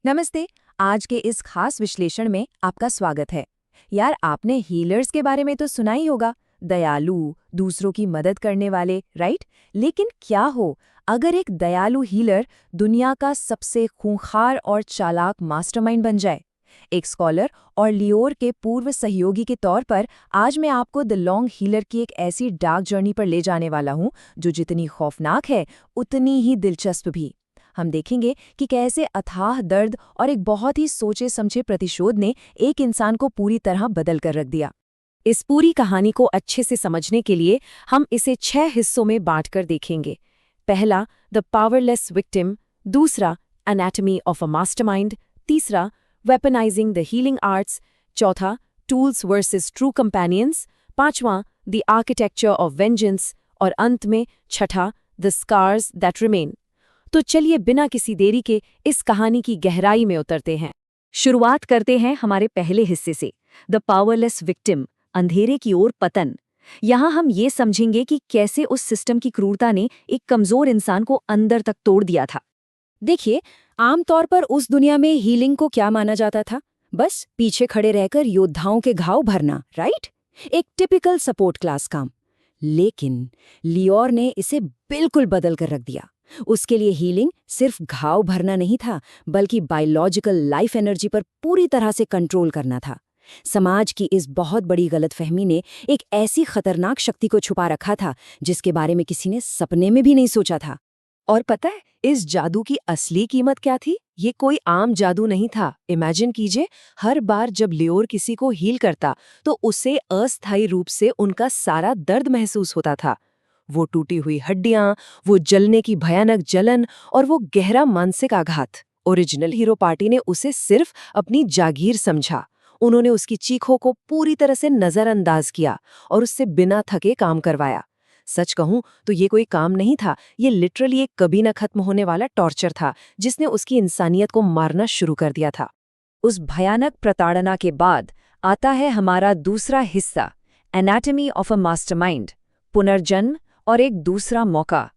नमस्ते। आज के इस खास विश्लेषण में आपका स्वागत है। यार, आपने हीलर्स के बारे में तो सुना ही होगा, दयालु, दूसरों की मदद करने वाले, राइट? लेकिन क्या हो अगर एक दयालु हीलर दुनिया का सबसे खूंखार और चालाक मास्टरमाइंड बन जाए? एक स्कॉलर और लियोर के पूर्व सहयोगी के तौर पर आज मैं आपको द लॉन्ग हीलर की एक ऐसी डार्क जर्नी पर ले जाने वाला हूं जो जितनी खौफनाक है उतनी ही दिलचस्प भी। हम देखेंगे कि कैसे अथाह दर्द और एक बहुत ही सोचे समझे प्रतिशोध ने एक इंसान को पूरी तरह बदल कर रख दिया। इस पूरी कहानी को अच्छे से समझने के लिए हम इसे 6 हिस्सों में बांटकर देखेंगे। पहला, द पावरलेस विक्टिम। दूसरा, एनाटॉमी ऑफ अ मास्टरमाइंड। तीसरा, वेपनाइजिंग द हीलिंग आर्ट्स। चौथा, टूल्स वर्सेस ट्रू कंपेनियंस। पांचवां, द आर्किटेक्चर ऑफ वेंजेंस। और अंत में छठा, द स्कार्स दैट रिमेन। तो चलिए बिना किसी देरी के इस कहानी की गहराई में उतरते हैं। शुरुआत करते हैं हमारे पहले हिस्से से, द पावरलेस विक्टिम, अंधेरे की ओर पतन। यहाँ हम ये समझेंगे कि कैसे उस सिस्टम की क्रूरता ने एक कमजोर इंसान को अंदर तक तोड़ दिया था। देखिए, आमतौर पर उस दुनिया में हीलिंग को क्या माना जाता था? बस पीछे खड़े रहकर योद्धाओं के घाव भरना, राइट? एक टिपिकल सपोर्ट क्लास काम। लेकिन लियोर ने इसे बिल्कुल बदल कर रख दिया। उसके लिए हीलिंग सिर्फ घाव भरना नहीं था, बल्कि बायोलॉजिकल लाइफ एनर्जी पर पूरी तरह से कंट्रोल करना था। समाज की इस बहुत बड़ी गलतफहमी ने एक ऐसी खतरनाक शक्ति को छुपा रखा था जिसके बारे में किसी ने सपने में भी नहीं सोचा था। और पता है इस जादू की असली कीमत क्या थी? ये कोई आम जादू नहीं था। इमेजिन कीजिए, हर बार जब लियोर किसी को हील करता तो उसे अस्थायी रूप से उनका सारा दर्द महसूस होता था। वो टूटी हुई हड्डियां, वो जलने की भयानक जलन और वो गहरा मानसिक आघात। ओरिजिनल हीरो पार्टी ने उसे सिर्फ अपनी जागीर समझा। उन्होंने उसकी चीखों को पूरी तरह से नजरअंदाज किया और उससे बिना थके काम करवाया। सच कहूं तो ये कोई काम नहीं था, ये लिटरली एक कभी न खत्म होने वाला टॉर्चर था जिसने उसकी इंसानियत को मारना शुरू कर दिया था। उस भयानक प्रताड़ना के बाद आता है हमारा दूसरा हिस्सा, एनाटॉमी ऑफ अ मास्टरमाइंड, पुनर्जन्म और एक दूसरा मौका।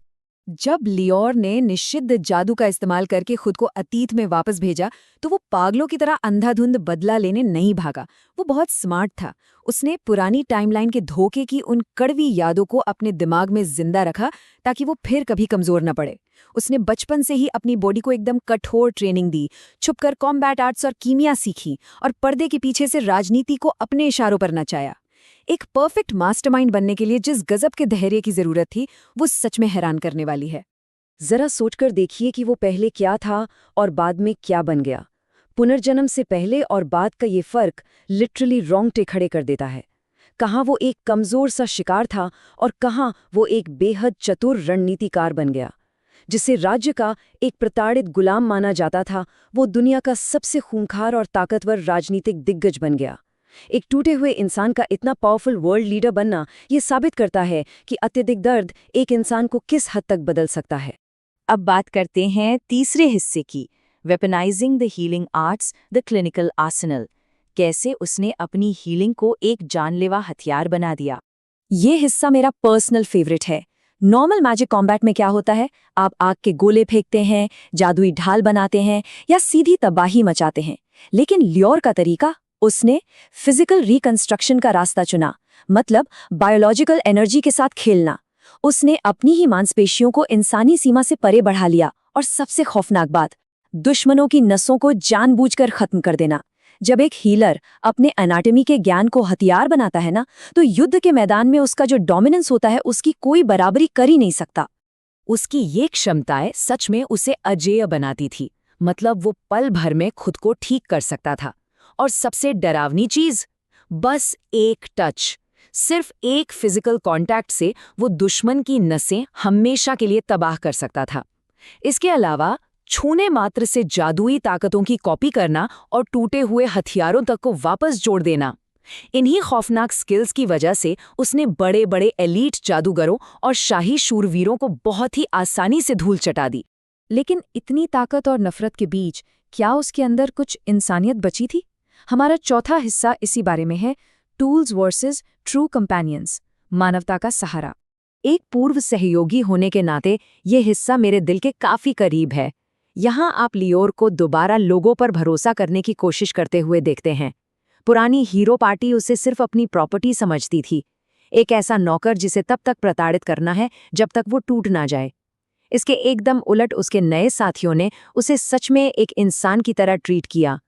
जब लियोर ने निषिद्ध जादू का इस्तेमाल करके खुद को अतीत में वापस भेजा तो वो पागलों की तरह अंधाधुंध बदला लेने नहीं भागा। वो बहुत स्मार्ट था। उसने पुरानी टाइमलाइन के धोखे की उन कड़वी यादों को अपने दिमाग में जिंदा रखा ताकि वो फिर कभी कमजोर न पड़े। उसने बचपन से ही अपनी बॉडी को एकदम कठोर ट्रेनिंग दी, छुपकर कॉम्बैट आर्ट्स और कीमिया सीखी और पर्दे के पीछे से राजनीति को अपने इशारों पर नचाया। एक परफेक्ट मास्टरमाइंड बनने के लिए जिस गजब के धैर्य की जरूरत थी, वो सच में हैरान करने वाली है। जरा सोचकर देखिए कि वो पहले क्या था और बाद में क्या बन गया। पुनर्जन्म से पहले और बाद का ये फर्क लिटरली रोंगटे खड़े कर देता है। कहाँ वो एक कमजोर सा शिकार था और कहाँ वो एक बेहद चतुर रणनीतिकार बन गया। जिसे राज्य का एक प्रताड़ित गुलाम माना जाता था, वो दुनिया का सबसे खूंखार और ताकतवर राजनीतिक दिग्गज बन गया। एक टूटे हुए इंसान का इतना पावरफुल वर्ल्ड लीडर बनना ये साबित करता है कि अत्यधिक दर्द एक इंसान को किस हद तक बदल सकता है। अब बात करते हैं तीसरे हिस्से की, weaponising the healing arts, the clinical Arsenal. कैसे उसने अपनी हीलिंग को एक जानलेवा हथियार बना दिया। ये हिस्सा मेरा पर्सनल फेवरेट है। नॉर्मल मैजिक कॉम्बैट में क्या होता है? आप आग के गोले फेंकते हैं, जादुई ढाल बनाते हैं या सीधी तबाही मचाते हैं। लेकिन लियोर का तरीका, उसने फिजिकल रिकंस्ट्रक्शन का रास्ता चुना, मतलब बायोलॉजिकल एनर्जी के साथ खेलना। उसने अपनी ही मांसपेशियों को इंसानी सीमा से परे बढ़ा लिया और सबसे खौफनाक बात, दुश्मनों की नसों को जानबूझकर खत्म कर देना। जब एक हीलर अपने एनाटॉमी के ज्ञान को हथियार बनाता है ना, तो युद्ध के मैदान में उसका जो डोमिनेंस होता है उसकी कोई बराबरी कर ही नहीं सकता। उसकी ये क्षमताएं सच में उसे अजेय बनाती थी, मतलब वो पल भर में खुद को ठीक कर सकता था। और सबसे डरावनी चीज, बस एक टच, सिर्फ एक फिजिकल कांटेक्ट से वो दुश्मन की नसें हमेशा के लिए तबाह कर सकता था। इसके अलावा छूने मात्र से जादुई ताकतों की कॉपी करना और टूटे हुए हथियारों तक को वापस जोड़ देना। इन्हीं खौफनाक स्किल्स की वजह से उसने बड़े बड़े एलीट जादूगरों और शाही शूरवीरों को बहुत ही आसानी से धूल चटा दी। लेकिन इतनी ताकत और नफरत के बीच क्या उसके अंदर कुछ इंसानियत बची थी? हमारा चौथा हिस्सा इसी बारे में है, टूल्स वर्सेस ट्रू कंपेनियंस, मानवता का सहारा। एक पूर्व सहयोगी होने के नाते ये हिस्सा मेरे दिल के काफी करीब है। यहाँ आप लियोर को दोबारा लोगों पर भरोसा करने की कोशिश करते हुए देखते हैं। पुरानी हीरो पार्टी उसे सिर्फ अपनी प्रॉपर्टी समझती थी, एक ऐसा नौकर जिसे तब तक प्रताड़ित करना है जब तक वो टूट ना जाए। इसके एकदम उलट उसके नए साथियों ने उसे सच में एक इंसान की तरह ट्रीट किया।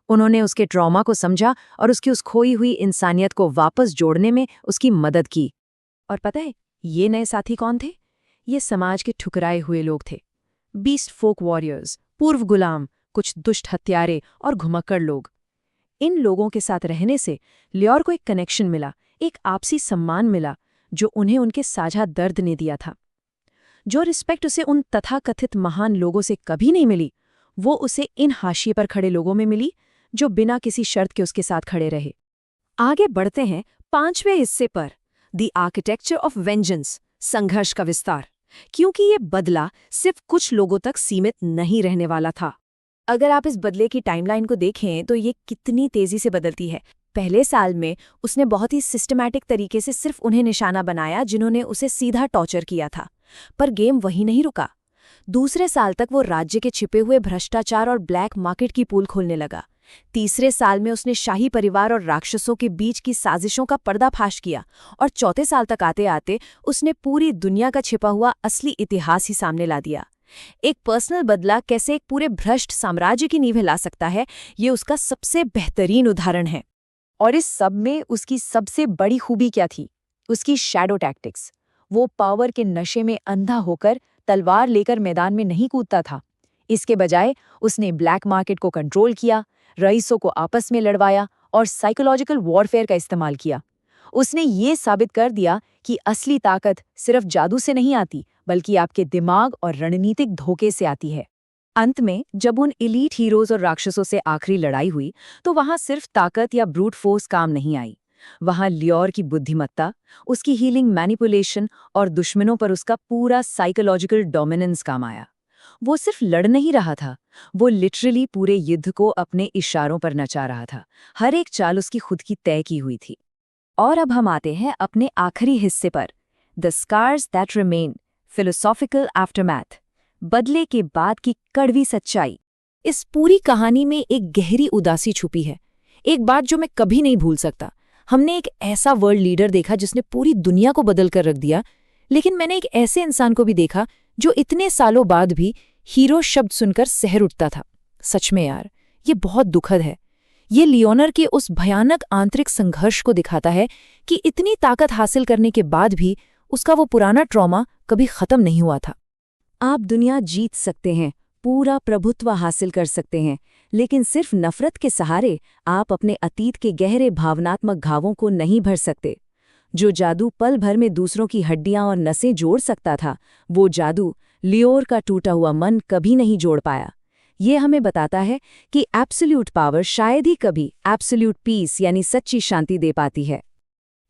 उन्होंने उसके ट्रॉमा को समझा और उसकी उस खोई हुई इंसानियत को वापस जोड़ने में उसकी मदद की। और पता है, ये नए साथी कौन थे? ये समाज के ठुकराए हुए लोग थे। बीस्ट फोक वॉरियर्स, पूर्व गुलाम, कुछ दुष्ट हत्यारे और घुमक्कड़ लोग। इन लोगों के साथ रहने से लियोर को एक कनेक्शन मिला, एक आपसी सम्मान मिला जो उन्हें उनके साझा दर्द ने दिया था। जो रिस्पेक्ट उसे उन तथाकथित महान लोगों से कभी नहीं मिली, वो उसे इन हाशिए पर खड़े लोगों में मिली जो बिना किसी शर्त के उसके साथ खड़े रहे। आगे बढ़ते हैं 5वें हिस्से पर, द आर्किटेक्चर ऑफ वेंजेंस, संघर्ष का विस्तार, क्योंकि ये बदला सिर्फ कुछ लोगों तक सीमित नहीं रहने वाला था। अगर आप इस बदले की टाइमलाइन को देखें तो ये कितनी तेजी से बदलती है। पहले साल में उसने बहुत ही सिस्टमैटिक तरीके से सिर्फ उन्हें निशाना बनाया जिन्होंने उसे सीधा टॉर्चर किया था, पर गेम वहीं नहीं रुका। दूसरे साल तक वो राज्य के छिपे हुए भ्रष्टाचार और ब्लैक मार्केट की पोल खोलने लगा। तीसरे साल में उसने शाही परिवार और राक्षसों के बीच की साजिशों का पर्दाफाश किया, और चौथे साल तक आते आते उसने पूरी दुनिया का छिपा हुआ असली इतिहास ही सामने ला दिया। एक पर्सनल बदला कैसे एक पूरे भ्रष्ट साम्राज्य की नींवें ला सकता है, ये उसका सबसे बेहतरीन उदाहरण है। और इस सब में उसकी सबसे बड़ी खूबी क्या थी? उसकी शैडो टैक्टिक्स। वो पावर के नशे में अंधा होकर तलवार लेकर मैदान में नहीं कूदता था। इसके बजाय उसने ब्लैक मार्केट को कंट्रोल किया, रईसों को आपस में लड़वाया और साइकोलॉजिकल वॉरफेयर का इस्तेमाल किया। उसने ये साबित कर दिया कि असली ताकत सिर्फ जादू से नहीं आती, बल्कि आपके दिमाग और रणनीतिक धोखे से आती है। अंत में जब उन एलीट हीरोज और राक्षसों से आखिरी लड़ाई हुई तो वहां सिर्फ ताकत या ब्रूट फोर्स काम नहीं आई। वहां लियोर की बुद्धिमत्ता, उसकी हीलिंग मैनिपुलेशन और दुश्मनों पर उसका पूरा साइकोलॉजिकल डोमिनेंस काम आया। वो सिर्फ लड़ नहीं रहा था, वो लिटरली पूरे युद्ध को अपने इशारों पर नचा रहा था। हर एक चाल उसकी खुद की तय की हुई थी। और अब हम आते हैं अपने आखिरी हिस्से पर, the scars that remain, philosophical aftermath, बदले के बाद की कड़वी सच्चाई। इस पूरी कहानी में एक गहरी उदासी छुपी है, एक बात जो मैं कभी नहीं भूल सकता। हमने एक ऐसा वर्ल्ड लीडर देखा जिसने पूरी दुनिया को बदल कर रख दिया, लेकिन मैंने एक ऐसे इंसान को भी देखा जो इतने सालों बाद भी हीरो शब्द सुनकर सहर उठता था। सच में यार, ये बहुत दुखद है। ये लियोनर के उस भयानक आंतरिक संघर्ष को दिखाता है कि इतनी ताकत हासिल करने के बाद भी उसका वो पुराना ट्रॉमा कभी खत्म नहीं हुआ था। आप दुनिया जीत सकते हैं, पूरा प्रभुत्व हासिल कर सकते हैं, लेकिन सिर्फ नफरत के सहारे आप अपने अतीत के गहरे भावनात्मक घावों को नहीं भर सकते। जो जादू पल भर में दूसरों की हड्डियां और नसें जोड़ सकता था, वो जादू लियोर का टूटा हुआ मन कभी नहीं जोड़ पाया। ये हमें बताता है कि एब्सोल्यूट पावर शायद ही कभी एब्सोल्यूट पीस यानी सच्ची शांति दे पाती है।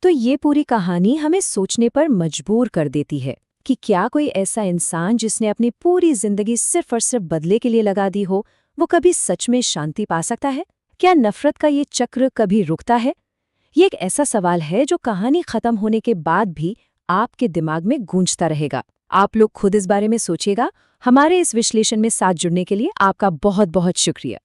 तो ये पूरी कहानी हमें सोचने पर मजबूर कर देती है कि क्या कोई ऐसा इंसान जिसने अपनी पूरी जिंदगी सिर्फ और सिर्फ बदले के लिए लगा दी हो, वो कभी सच में शांति पा सकता है? क्या नफरत का ये चक्र कभी रुकता है? ये एक ऐसा सवाल है जो कहानी खत्म होने के बाद भी आपके दिमाग में गूंजता रहेगा। आप लोग खुद इस बारे में सोचिएगा। हमारे इस विश्लेषण में साथ जुड़ने के लिए आपका बहुत बहुत शुक्रिया।